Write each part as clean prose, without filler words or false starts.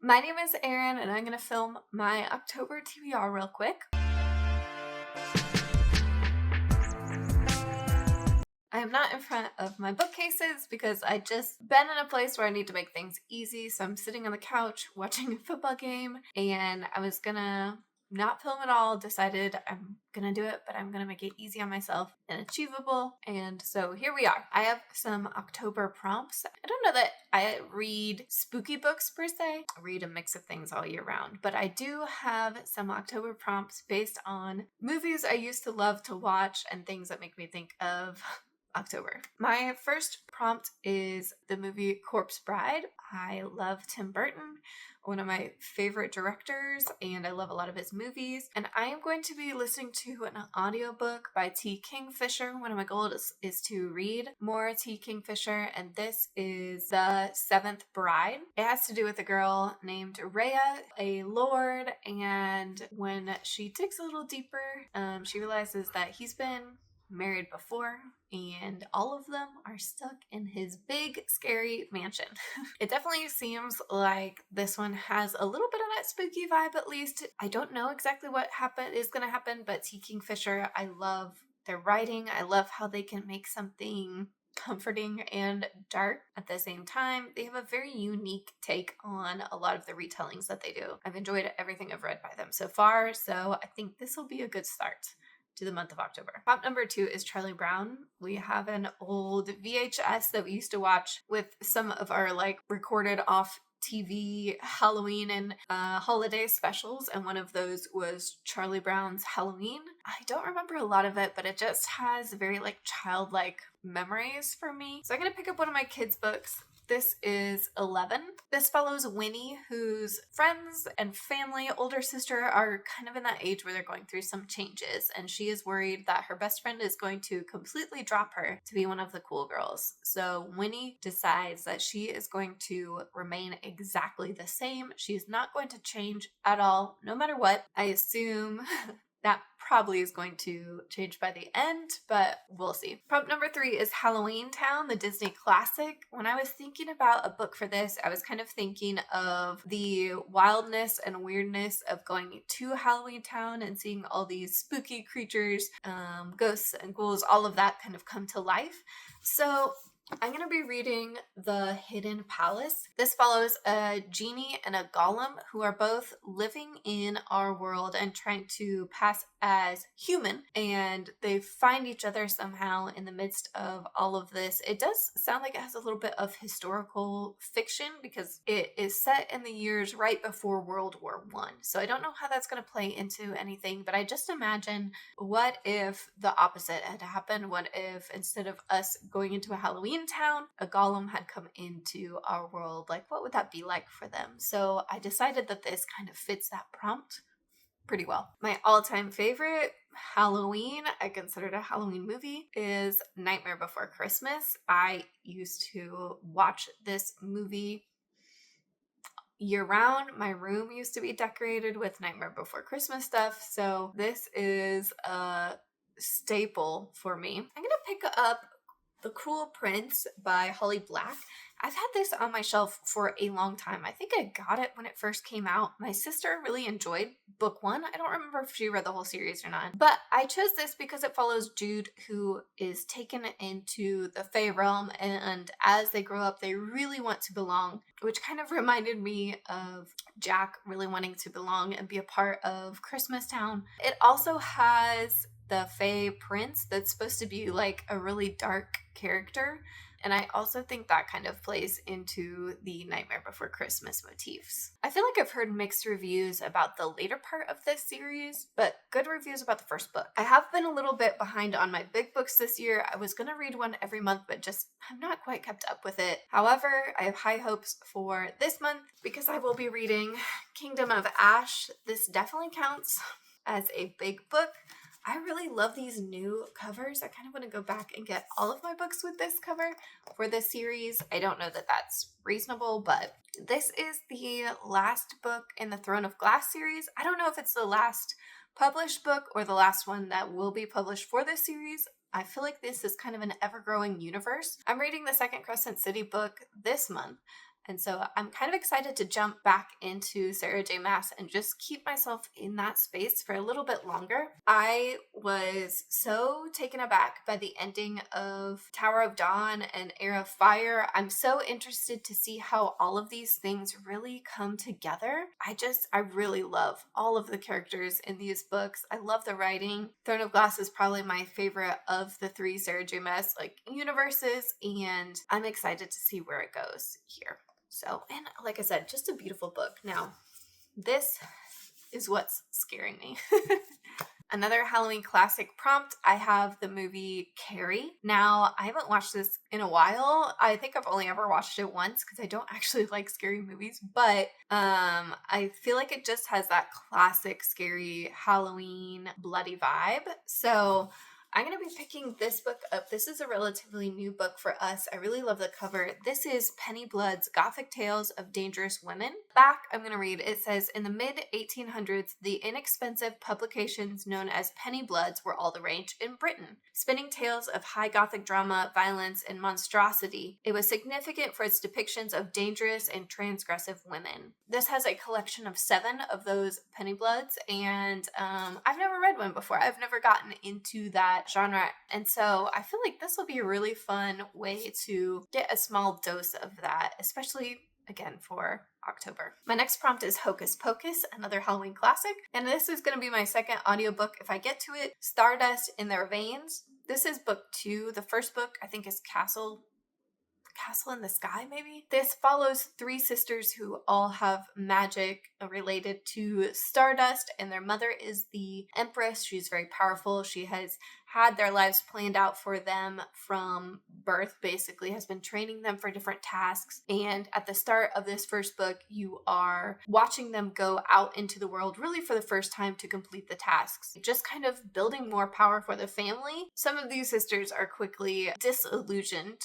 My name is Erin, and I'm going to film my October TBR real quick. I am not in front of my bookcases because I just been in a place where I need to make things easy, so I'm sitting on the couch watching a football game, and I was gonna not film at all, decided I'm gonna do it, but I'm gonna make it easy on myself and achievable, and so here we are. I have some October prompts. I don't know that I read spooky books per se. I read a mix of things all year round, but I do have some October prompts based on movies I used to love to watch and things that make me think of October. My first prompt is the movie Corpse Bride. I love Tim Burton, one of my favorite directors, and I love a lot of his movies. And I am going to be listening to an audiobook by T. Kingfisher. One of my goals is to read more T. Kingfisher, and this is The Seventh Bride. It has to do with a girl named Rhea, a lord, and when she digs a little deeper, she realizes that he's been married before, and all of them are stuck in his big scary mansion. It definitely seems like this one has a little bit of that spooky vibe, at least. I don't know exactly what is going to happen, but T. Kingfisher, I love their writing. I love how they can make something comforting and dark at the same time. They have a very unique take on a lot of the retellings that they do. I've enjoyed everything I've read by them so far, so I think this will be a good start to the month of October. Prompt number 2 is Charlie Brown. We have an old VHS that we used to watch with some of our recorded off TV Halloween and holiday specials, and one of those was Charlie Brown's Halloween. I don't remember a lot of it, but it just has very childlike memories for me. So I'm gonna pick up one of my kids' books. This is 11. This follows Winnie, whose friends and family, older sister, are kind of in that age where they're going through some changes, and she is worried that her best friend is going to completely drop her to be one of the cool girls. So Winnie decides that she is going to remain exactly the same. She's not going to change at all, no matter what. I assume that probably is going to change by the end, but we'll see. Prompt number 3 is Halloween Town, the Disney classic. When I was thinking about a book for this, I was kind of thinking of the wildness and weirdness of going to Halloween Town and seeing all these spooky creatures, ghosts and ghouls, all of that kind of come to life. So I'm going to be reading The Hidden Palace. This follows a genie and a golem who are both living in our world and trying to pass as human, and they find each other somehow in the midst of all of this. It does sound like it has a little bit of historical fiction because it is set in the years right before World War I. So I don't know how that's going to play into anything, but I just imagine, what if the opposite had happened? What if instead of us going into a Halloween town, a golem had come into our world? What would that be like for them? So I decided that this kind of fits that prompt pretty well. My all-time favorite Halloween, I consider it a Halloween movie, is Nightmare Before Christmas. I used to watch this movie year-round. My room used to be decorated with Nightmare Before Christmas stuff, so this is a staple for me. I'm gonna pick up The Cruel Prince by Holly Black. I've had this on my shelf for a long time. I think I got it when it first came out. My sister really enjoyed book 1. I don't remember if she read the whole series or not. But I chose this because it follows Jude, who is taken into the Fae realm, and as they grow up, they really want to belong, which kind of reminded me of Jack really wanting to belong and be a part of Christmas Town. It also has the Fae Prince that's supposed to be a really dark character, and I also think that kind of plays into the Nightmare Before Christmas motifs. I feel like I've heard mixed reviews about the later part of this series, but good reviews about the first book. I have been a little bit behind on my big books this year. I was gonna read one every month, but just have not quite kept up with it. However, I have high hopes for this month because I will be reading Kingdom of Ash. This definitely counts as a big book. I really love these new covers. I kind of want to go back and get all of my books with this cover for this series. I don't know that that's reasonable, but this is the last book in the Throne of Glass series. I don't know if it's the last published book or the last one that will be published for this series. I feel like this is kind of an ever-growing universe. I'm reading the second Crescent City book this month, And so I'm kind of excited to jump back into Sarah J. Maas and just keep myself in that space for a little bit longer. I was so taken aback by the ending of Tower of Dawn and Heir of Fire. I'm so interested to see how all of these things really come together. I really love all of the characters in these books. I love the writing. Throne of Glass is probably my favorite of the 3 Sarah J. Maas universes, and I'm excited to see where it goes here. So, and like I said, just a beautiful book. Now, this is what's scaring me. Another Halloween classic prompt, I have the movie Carrie. Now, I haven't watched this in a while. I think I've only ever watched it once because I don't actually like scary movies, but I feel like it just has that classic scary Halloween bloody vibe. So I'm going to be picking this book up. This is a relatively new book for us. I really love the cover. This is Penny Blood's Gothic Tales of Dangerous Women. Back, I'm going to read, it says, in the mid-1800s, the inexpensive publications known as penny bloods were all the rage in Britain, spinning tales of high Gothic drama, violence, and monstrosity. It was significant for its depictions of dangerous and transgressive women. This has a collection of 7 of those penny bloods, and I've never read one before. I've never gotten into that genre, and so I feel like this will be a really fun way to get a small dose of that, especially again for October. My next prompt is Hocus Pocus, another Halloween classic, and this is going to be my second audiobook if I get to it. Stardust in Their Veins. This is book 2. The first book I think is Castle in the Sky, maybe? This follows 3 sisters who all have magic related to Stardust, and their mother is the Empress. She's very powerful. She has had their lives planned out for them from birth, basically, has been training them for different tasks. And at the start of this first book, you are watching them go out into the world really for the first time to complete the tasks, just kind of building more power for the family. Some of these sisters are quickly disillusioned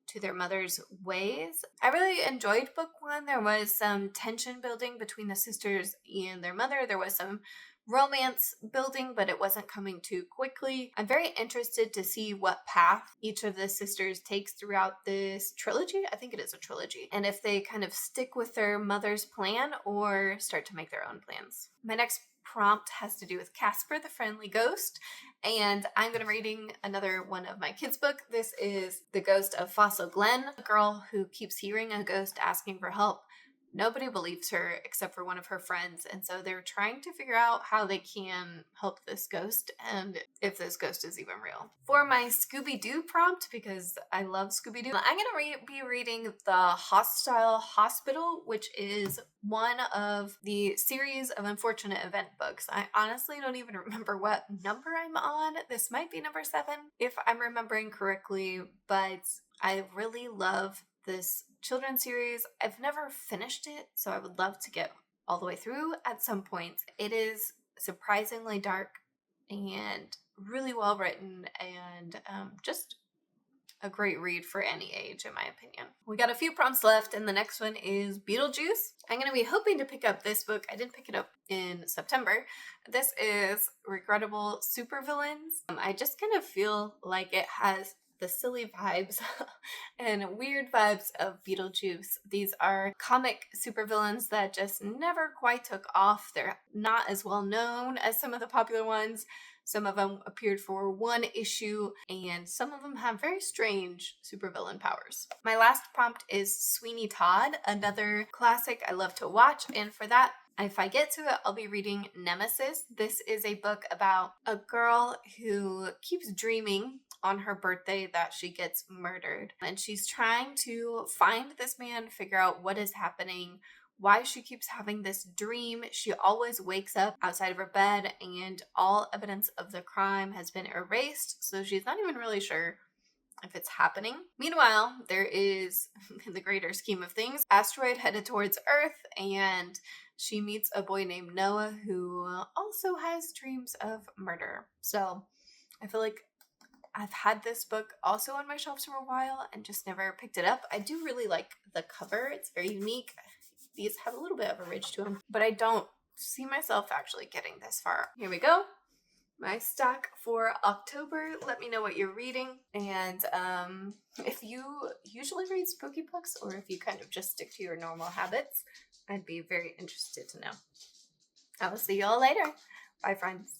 to their mother's ways. I really enjoyed book 1. There was some tension building between the sisters and their mother. There was some romance building, but it wasn't coming too quickly. I'm very interested to see what path each of the sisters takes throughout this trilogy. I think it is a trilogy. And if they kind of stick with their mother's plan or start to make their own plans. My next prompt has to do with Casper the Friendly Ghost, and I'm going to be reading another one of my kids' book. This is The Ghost of Fossil Glen, a girl who keeps hearing a ghost asking for help. Nobody believes her except for one of her friends, and so they're trying to figure out how they can help this ghost and if this ghost is even real. For my Scooby Doo prompt, because I love Scooby Doo, I'm going to be reading The Hostile Hospital, which is one of the series of unfortunate event books. I honestly don't even remember what number I'm on. This might be number 7 if I'm remembering correctly, but I really love this children's series. I've never finished it, so I would love to get all the way through at some point. It is surprisingly dark and really well written, and just a great read for any age, in my opinion. We got a few prompts left, and the next one is Beetlejuice. I'm going to be hoping to pick up this book. I did pick it up in September. This is Regrettable Supervillains. I just kind of feel like it has the silly vibes and weird vibes of Beetlejuice. These are comic supervillains that just never quite took off. They're not as well known as some of the popular ones. Some of them appeared for 1 issue, and some of them have very strange supervillain powers. My last prompt is Sweeny Todd, another classic I love to watch, and for that, if I get to it, I'll be reading Nemesis. This is a book about a girl who keeps dreaming on her birthday that she gets murdered, and she's trying to find this man, figure out what is happening, why she keeps having this dream. She always wakes up outside of her bed and all evidence of the crime has been erased, so she's not even really sure if it's happening. Meanwhile, there is, in the greater scheme of things, asteroid headed towards Earth, and she meets a boy named Noah who also has dreams of murder. So I feel like I've had this book also on my shelves for a while and just never picked it up. I do really like the cover. It's very unique. These have a little bit of a ridge to them, but I don't see myself actually getting this far. Here we go. my stack for October. Let me know what you're reading, and if you usually read spooky books or if you kind of just stick to your normal habits, I'd be very interested to know. I will see you all later. Bye, friends.